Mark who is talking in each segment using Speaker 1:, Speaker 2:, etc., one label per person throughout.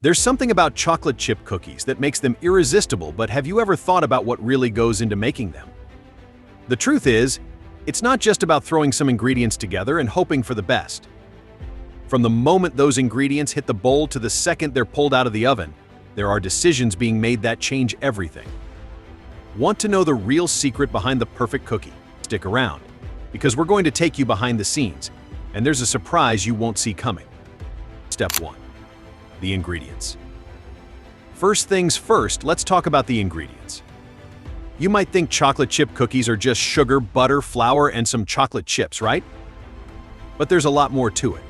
Speaker 1: There's something about chocolate chip cookies that makes them irresistible, but have you ever thought about what really goes into making them? The truth is, it's not just about throwing some ingredients together and hoping for the best. From the moment those ingredients hit the bowl to the second they're pulled out of the oven, there are decisions being made that change everything. Want to know the real secret behind the perfect cookie? Stick around, because we're going to take you behind the scenes, and there's a surprise you won't see coming. Step 1. The ingredients. First things first, let's talk about the ingredients. You might think chocolate chip cookies are just sugar, butter, flour, and some chocolate chips, right? But there's a lot more to it.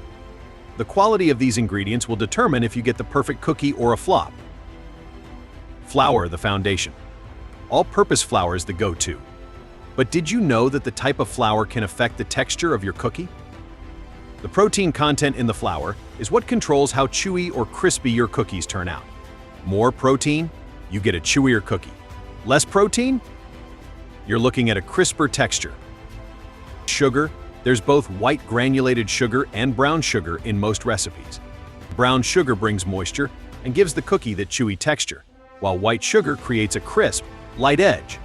Speaker 1: The quality of these ingredients will determine if you get the perfect cookie or a flop. Flour, the foundation. All-purpose flour is the go-to. But did you know that the type of flour can affect the texture of your cookie? The protein content in the flour is what controls how chewy or crispy your cookies turn out. More protein, you get a chewier cookie. Less protein, you're looking at a crisper texture. Sugar, there's both white granulated sugar and brown sugar in most recipes. Brown sugar brings moisture and gives the cookie that chewy texture, while white sugar creates a crisp, light edge.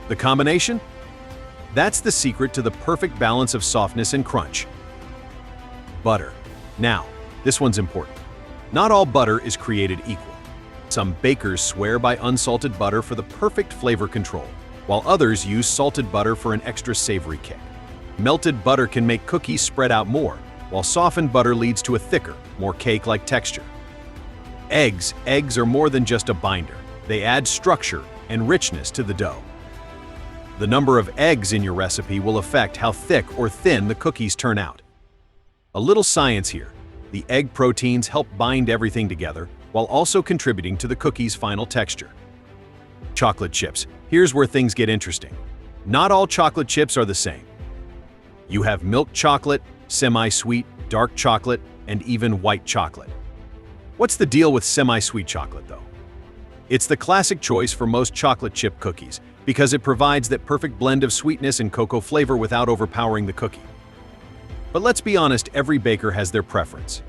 Speaker 1: The combination? That's the secret to the perfect balance of softness and crunch. Butter. Now, this one's important. Not all butter is created equal. Some bakers swear by unsalted butter for the perfect flavor control, while others use salted butter for an extra savory kick. Melted butter can make cookies spread out more, while softened butter leads to a thicker, more cake-like texture. Eggs. Eggs are more than just a binder. They add structure and richness to the dough. The number of eggs in your recipe will affect how thick or thin the cookies turn out. A little science here. The egg proteins help bind everything together while also contributing to the cookie's final texture. Chocolate chips. Here's where things get interesting. Not all chocolate chips are the same. You have milk chocolate, semi-sweet, dark chocolate, and even white chocolate. What's the deal with semi-sweet chocolate, though? It's the classic choice for most chocolate chip cookies because it provides that perfect blend of sweetness and cocoa flavor without overpowering the cookie. But let's be honest, every baker has their preference.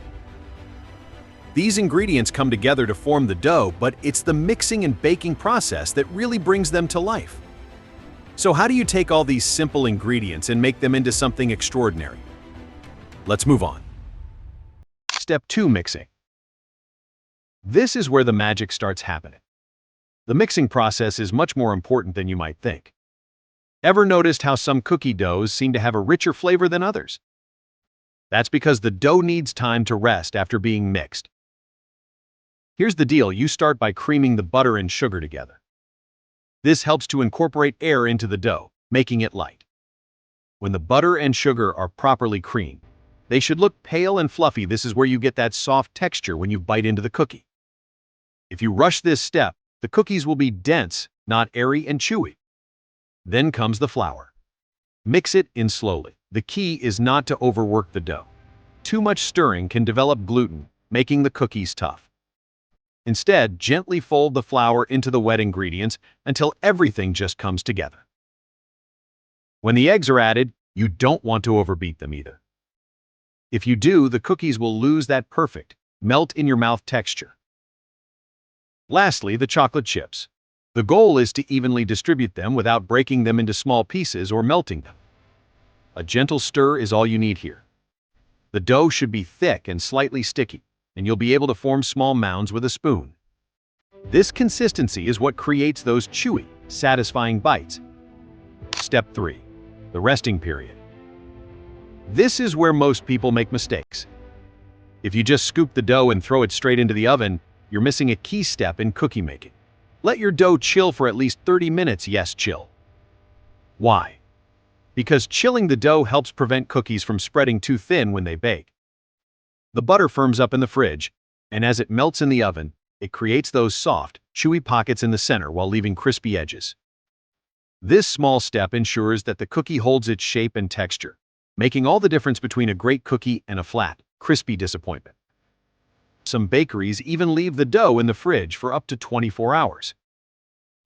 Speaker 1: These ingredients come together to form the dough, but it's the mixing and baking process that really brings them to life. So how do you take all these simple ingredients and make them into something extraordinary? Let's move on. Step 2. Mixing. This is where the magic starts happening. The mixing process is much more important than you might think. Ever noticed how some cookie doughs seem to have a richer flavor than others? That's because the dough needs time to rest after being mixed. Here's the deal. You start by creaming the butter and sugar together. This helps to incorporate air into the dough, making it light. When the butter and sugar are properly creamed, they should look pale and fluffy. This is where you get that soft texture when you bite into the cookie. If you rush this step, the cookies will be dense, not airy and chewy. Then comes the flour. Mix it in slowly. The key is not to overwork the dough. Too much stirring can develop gluten, making the cookies tough. Instead, gently fold the flour into the wet ingredients until everything just comes together. When the eggs are added, you don't want to overbeat them either. If you do, the cookies will lose that perfect, melt-in-your-mouth texture. Lastly, the chocolate chips. The goal is to evenly distribute them without breaking them into small pieces or melting them. A gentle stir is all you need here. The dough should be thick and slightly sticky, and you'll be able to form small mounds with a spoon. This consistency is what creates those chewy, satisfying bites. Step 3. The resting period. This is where most people make mistakes. If you just scoop the dough and throw it straight into the oven, you're missing a key step in cookie making. Let your dough chill for at least 30 minutes. Yes, chill. Why? Because chilling the dough helps prevent cookies from spreading too thin when they bake. The butter firms up in the fridge, and as it melts in the oven, it creates those soft, chewy pockets in the center while leaving crispy edges. This small step ensures that the cookie holds its shape and texture, making all the difference between a great cookie and a flat, crispy disappointment. Some bakeries even leave the dough in the fridge for up to 24 hours.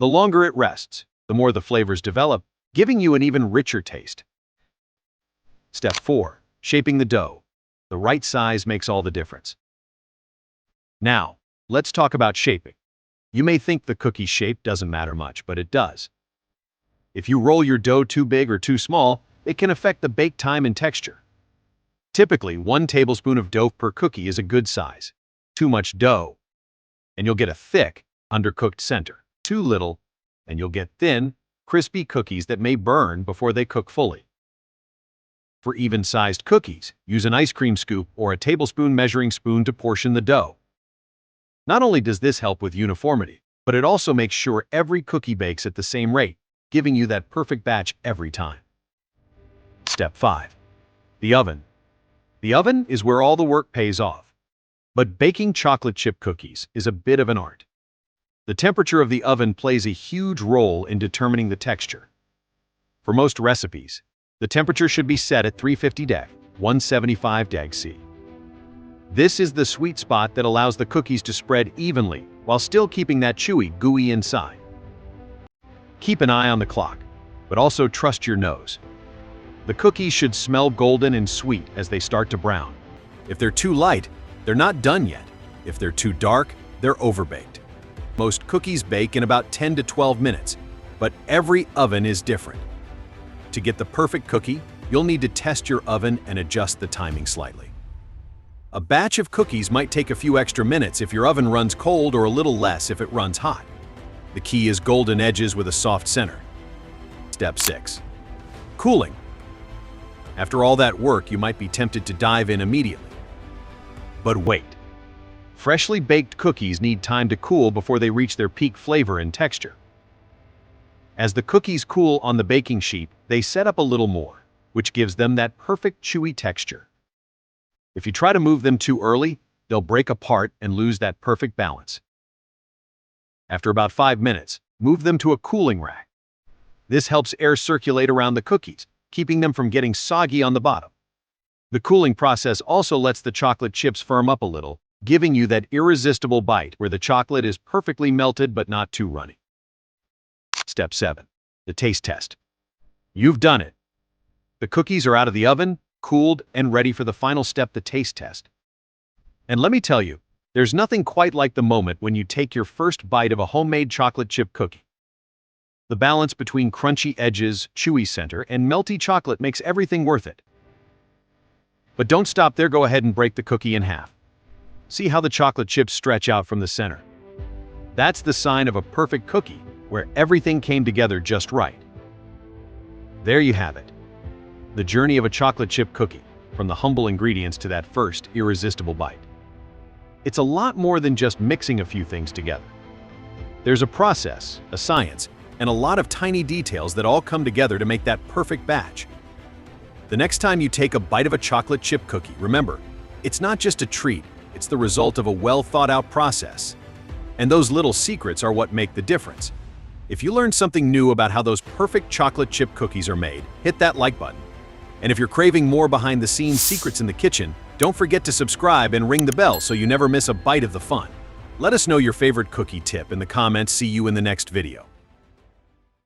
Speaker 1: The longer it rests, the more the flavors develop, giving you an even richer taste. Step 4. Shaping the dough. The right size makes all the difference. Now, Let's talk about shaping. You may think the cookie shape doesn't matter much, but it does. If you roll your dough too big or too small, it can affect the bake time and texture. Typically, 1 tablespoon of dough per cookie is a good size. Too much dough, and you'll get a thick, undercooked center. Too little, and you'll get thin, crispy cookies that may burn before they cook fully. For even-sized cookies, use an ice cream scoop or a tablespoon measuring spoon to portion the dough. Not only does this help with uniformity, but it also makes sure every cookie bakes at the same rate, giving you that perfect batch every time. Step 5. The oven. The oven is where all the work pays off. But baking chocolate chip cookies is a bit of an art. The temperature of the oven plays a huge role in determining the texture. For most recipes, the temperature should be set at 350°, 175°C. This is the sweet spot that allows the cookies to spread evenly while still keeping that chewy, gooey inside. Keep an eye on the clock, but also trust your nose. The cookies should smell golden and sweet as they start to brown. If they're too light, they're not done yet. If they're too dark, they're overbaked. Most cookies bake in about 10 to 12 minutes, but every oven is different. To get the perfect cookie, you'll need to test your oven and adjust the timing slightly. A batch of cookies might take a few extra minutes if your oven runs cold or a little less if it runs hot. The key is golden edges with a soft center. Step 6. Cooling. After all that work, you might be tempted to dive in immediately. But wait. Freshly baked cookies need time to cool before they reach their peak flavor and texture. As the cookies cool on the baking sheet, they set up a little more, which gives them that perfect chewy texture. If you try to move them too early, they'll break apart and lose that perfect balance. After about 5 minutes, move them to a cooling rack. This helps air circulate around the cookies, keeping them from getting soggy on the bottom. The cooling process also lets the chocolate chips firm up a little, giving you that irresistible bite where the chocolate is perfectly melted but not too runny. Step 7. The taste test. You've done it. The cookies are out of the oven, cooled, and ready for the final step, the taste test. And let me tell you, there's nothing quite like the moment when you take your first bite of a homemade chocolate chip cookie. The balance between crunchy edges, chewy center, and melty chocolate makes everything worth it. But don't stop there, go ahead and break the cookie in half. See how the chocolate chips stretch out from the center. That's the sign of a perfect cookie, where everything came together just right. There you have it. The journey of a chocolate chip cookie, from the humble ingredients to that first irresistible bite. It's a lot more than just mixing a few things together. There's a process, a science, and a lot of tiny details that all come together to make that perfect batch. The next time you take a bite of a chocolate chip cookie, remember, it's not just a treat, it's the result of a well-thought-out process. And those little secrets are what make the difference. If you learned something new about how those perfect chocolate chip cookies are made, hit that like button. And if you're craving more behind-the-scenes secrets in the kitchen, don't forget to subscribe and ring the bell so you never miss a bite of the fun. Let us know your favorite cookie tip in the comments. See you in the next video.